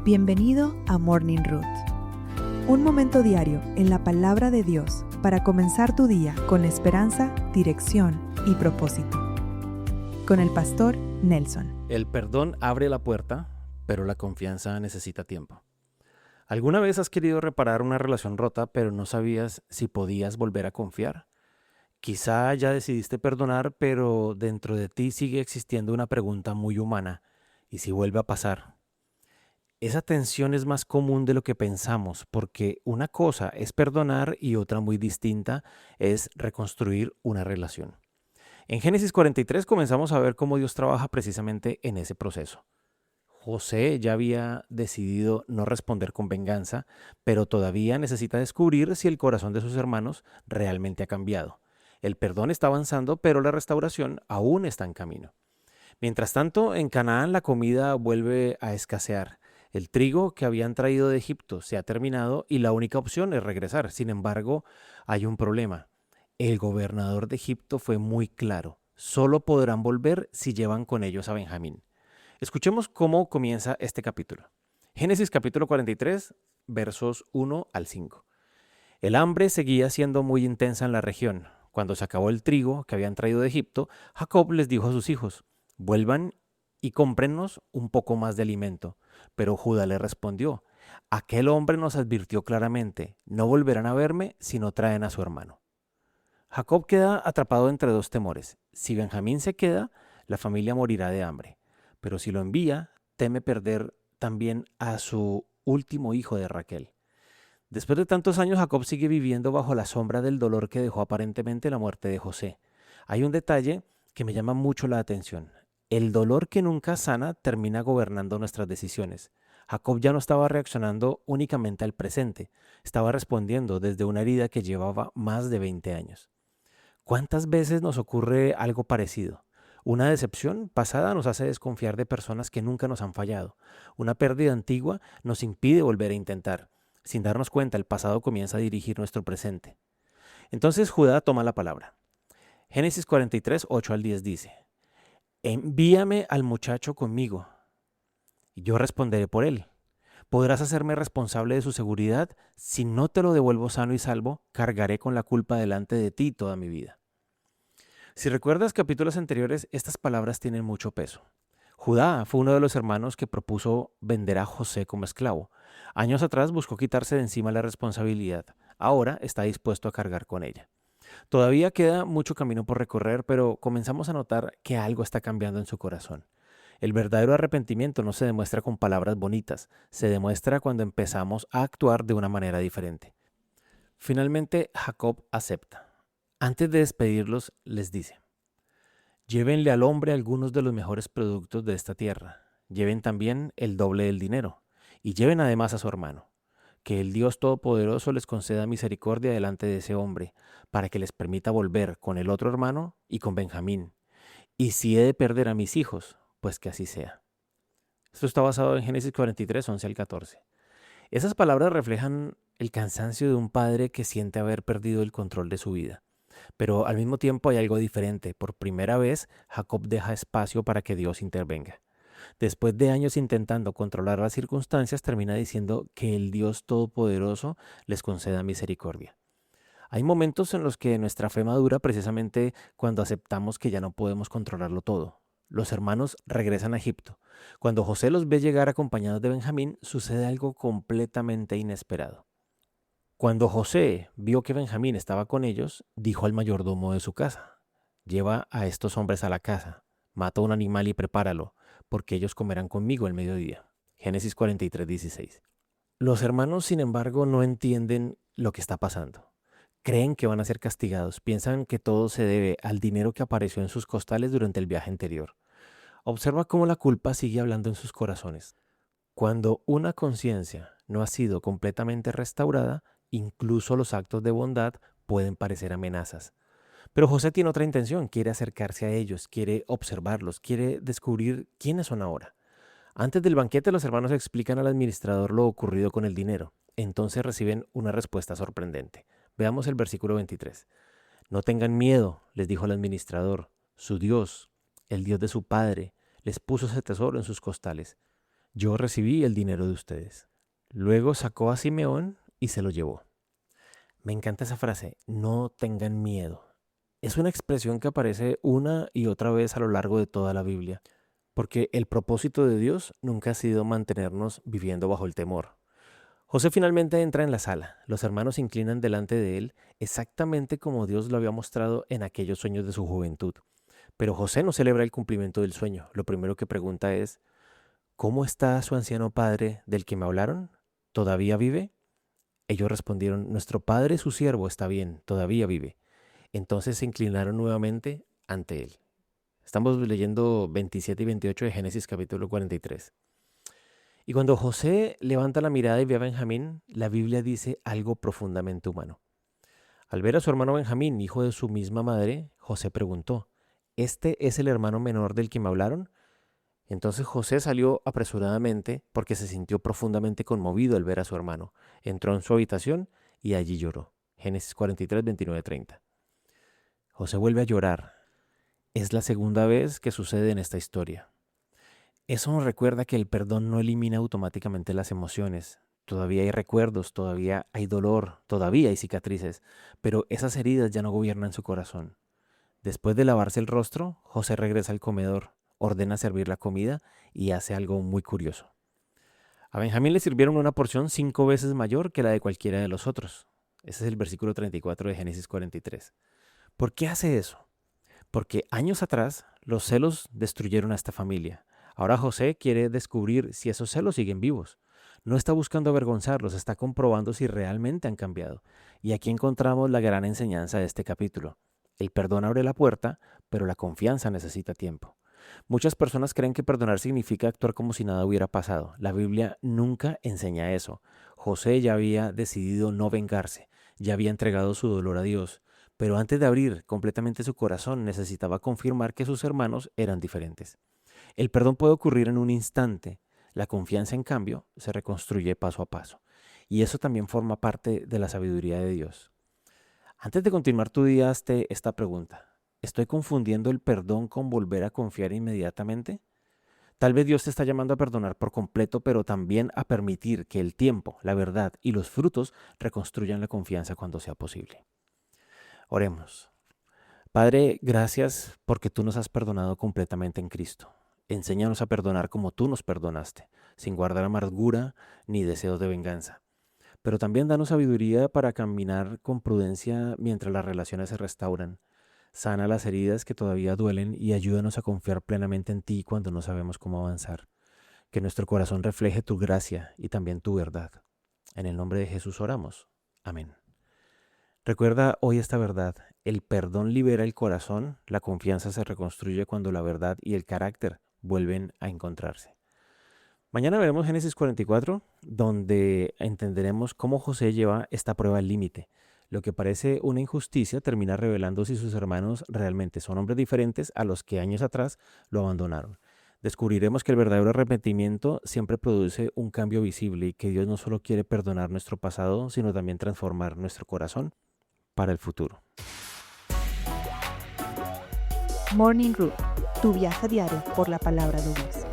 Bienvenido a Morning Root, un momento diario en la palabra de Dios para comenzar tu día con esperanza, dirección y propósito. Con el pastor Nelson. El perdón abre la puerta, pero la confianza necesita tiempo. ¿Alguna vez has querido reparar una relación rota, pero no sabías si podías volver a confiar? Quizá ya decidiste perdonar, pero dentro de ti sigue existiendo una pregunta muy humana. ¿Y si vuelve a pasar? Esa tensión es más común de lo que pensamos, porque una cosa es perdonar y otra muy distinta es reconstruir una relación. En Génesis 43 comenzamos a ver cómo Dios trabaja precisamente en ese proceso. José ya había decidido no responder con venganza, pero todavía necesita descubrir si el corazón de sus hermanos realmente ha cambiado. El perdón está avanzando, pero la restauración aún está en camino. Mientras tanto, en Canaán la comida vuelve a escasear. El trigo que habían traído de Egipto se ha terminado y la única opción es regresar. Sin embargo, hay un problema. El gobernador de Egipto fue muy claro. Solo podrán volver si llevan con ellos a Benjamín. Escuchemos cómo comienza este capítulo. Génesis capítulo 43, versos 1 al 5. El hambre seguía siendo muy intensa en la región. Cuando se acabó el trigo que habían traído de Egipto, Jacob les dijo a sus hijos: vuelvan y cómprennos un poco más de alimento. Pero Judá le respondió: aquel hombre nos advirtió claramente, no volverán a verme si no traen a su hermano. Jacob queda atrapado entre dos temores. Si Benjamín se queda, la familia morirá de hambre. Pero si lo envía, teme perder también a su último hijo de Raquel. Después de tantos años, Jacob sigue viviendo bajo la sombra del dolor que dejó aparentemente la muerte de José. Hay un detalle que me llama mucho la atención. El dolor que nunca sana termina gobernando nuestras decisiones. Jacob ya no estaba reaccionando únicamente al presente, estaba respondiendo desde una herida que llevaba más de 20 años. ¿Cuántas veces nos ocurre algo parecido? Una decepción pasada nos hace desconfiar de personas que nunca nos han fallado. Una pérdida antigua nos impide volver a intentar. Sin darnos cuenta, el pasado comienza a dirigir nuestro presente. Entonces Judá toma la palabra. Génesis 43, 8 al 10 dice: envíame al muchacho conmigo, y yo responderé por él. Podrás hacerme responsable de su seguridad. Si no te lo devuelvo sano y salvo, cargaré con la culpa delante de ti toda mi vida. Si recuerdas capítulos anteriores, estas palabras tienen mucho peso. Judá fue uno de los hermanos que propuso vender a José como esclavo. Años atrás buscó quitarse de encima la responsabilidad. Ahora está dispuesto a cargar con ella. Todavía queda mucho camino por recorrer, pero comenzamos a notar que algo está cambiando en su corazón. El verdadero arrepentimiento no se demuestra con palabras bonitas, se demuestra cuando empezamos a actuar de una manera diferente. Finalmente, Jacob acepta. Antes de despedirlos, les dice: llévenle al hombre algunos de los mejores productos de esta tierra, lleven también el doble del dinero, y lleven además a su hermano. Que el Dios Todopoderoso les conceda misericordia delante de ese hombre, para que les permita volver con el otro hermano y con Benjamín. Y si he de perder a mis hijos, pues que así sea. Esto está basado en Génesis 43, 11 al 14. Esas palabras reflejan el cansancio de un padre que siente haber perdido el control de su vida. Pero al mismo tiempo hay algo diferente. Por primera vez, Jacob deja espacio para que Dios intervenga. Después de años intentando controlar las circunstancias, termina diciendo que el Dios Todopoderoso les conceda misericordia. Hay momentos en los que nuestra fe madura precisamente cuando aceptamos que ya no podemos controlarlo todo. Los hermanos regresan a Egipto. Cuando José los ve llegar acompañados de Benjamín, sucede algo completamente inesperado. Cuando José vio que Benjamín estaba con ellos, dijo al mayordomo de su casa: lleva a estos hombres a la casa, mata un animal y prepáralo, porque ellos comerán conmigo el mediodía. Génesis 43, 16. Los hermanos, sin embargo, no entienden lo que está pasando. Creen que van a ser castigados, piensan que todo se debe al dinero que apareció en sus costales durante el viaje anterior. Observa cómo la culpa sigue hablando en sus corazones. Cuando una conciencia no ha sido completamente restaurada, incluso los actos de bondad pueden parecer amenazas. Pero José tiene otra intención, quiere acercarse a ellos, quiere observarlos, quiere descubrir quiénes son ahora. Antes del banquete, los hermanos explican al administrador lo ocurrido con el dinero. Entonces reciben una respuesta sorprendente. Veamos el versículo 23. No tengan miedo, les dijo el administrador. Su Dios, el Dios de su padre, les puso ese tesoro en sus costales. Yo recibí el dinero de ustedes. Luego sacó a Simeón y se lo llevó. Me encanta esa frase, no tengan miedo. Es una expresión que aparece una y otra vez a lo largo de toda la Biblia, porque el propósito de Dios nunca ha sido mantenernos viviendo bajo el temor. José finalmente entra en la sala. Los hermanos se inclinan delante de él exactamente como Dios lo había mostrado en aquellos sueños de su juventud. Pero José no celebra el cumplimiento del sueño. Lo primero que pregunta es, ¿cómo está su anciano padre del que me hablaron? ¿Todavía vive? Ellos respondieron, nuestro padre, su siervo, está bien, todavía vive. Entonces se inclinaron nuevamente ante él. Estamos leyendo 27 y 28 de Génesis capítulo 43. Y cuando José levanta la mirada y ve a Benjamín, la Biblia dice algo profundamente humano. Al ver a su hermano Benjamín, hijo de su misma madre, José preguntó, ¿este es el hermano menor del que me hablaron? Entonces José salió apresuradamente porque se sintió profundamente conmovido al ver a su hermano. Entró en su habitación y allí lloró. Génesis 43, 29, 30. José vuelve a llorar. Es la segunda vez que sucede en esta historia. Eso nos recuerda que el perdón no elimina automáticamente las emociones. Todavía hay recuerdos, todavía hay dolor, todavía hay cicatrices, pero esas heridas ya no gobiernan su corazón. Después de lavarse el rostro, José regresa al comedor, ordena servir la comida y hace algo muy curioso. A Benjamín le sirvieron una porción 5 veces mayor que la de cualquiera de los otros. Ese es el versículo 34 de Génesis 43. ¿Por qué hace eso? Porque años atrás los celos destruyeron a esta familia. Ahora José quiere descubrir si esos celos siguen vivos. No está buscando avergonzarlos, está comprobando si realmente han cambiado. Y aquí encontramos la gran enseñanza de este capítulo. El perdón abre la puerta, pero la confianza necesita tiempo. Muchas personas creen que perdonar significa actuar como si nada hubiera pasado. La Biblia nunca enseña eso. José ya había decidido no vengarse, ya había entregado su dolor a Dios, pero antes de abrir completamente su corazón necesitaba confirmar que sus hermanos eran diferentes. El perdón puede ocurrir en un instante, la confianza en cambio se reconstruye paso a paso. Y eso también forma parte de la sabiduría de Dios. Antes de continuar tu día, hazte esta pregunta. ¿Estoy confundiendo el perdón con volver a confiar inmediatamente? Tal vez Dios te está llamando a perdonar por completo, pero también a permitir que el tiempo, la verdad y los frutos reconstruyan la confianza cuando sea posible. Oremos. Padre, gracias porque tú nos has perdonado completamente en Cristo. Enséñanos a perdonar como tú nos perdonaste, sin guardar amargura ni deseos de venganza. Pero también danos sabiduría para caminar con prudencia mientras las relaciones se restauran. Sana las heridas que todavía duelen y ayúdanos a confiar plenamente en ti cuando no sabemos cómo avanzar. Que nuestro corazón refleje tu gracia y también tu verdad. En el nombre de Jesús oramos. Amén. Recuerda hoy esta verdad. El perdón libera el corazón, la confianza se reconstruye cuando la verdad y el carácter vuelven a encontrarse. Mañana veremos Génesis 44, donde entenderemos cómo José lleva esta prueba al límite. Lo que parece una injusticia termina revelando si sus hermanos realmente son hombres diferentes a los que años atrás lo abandonaron. Descubriremos que el verdadero arrepentimiento siempre produce un cambio visible y que Dios no solo quiere perdonar nuestro pasado, sino también transformar nuestro corazón para el futuro. Morning Root, tu viaje diario por la palabra de Dios.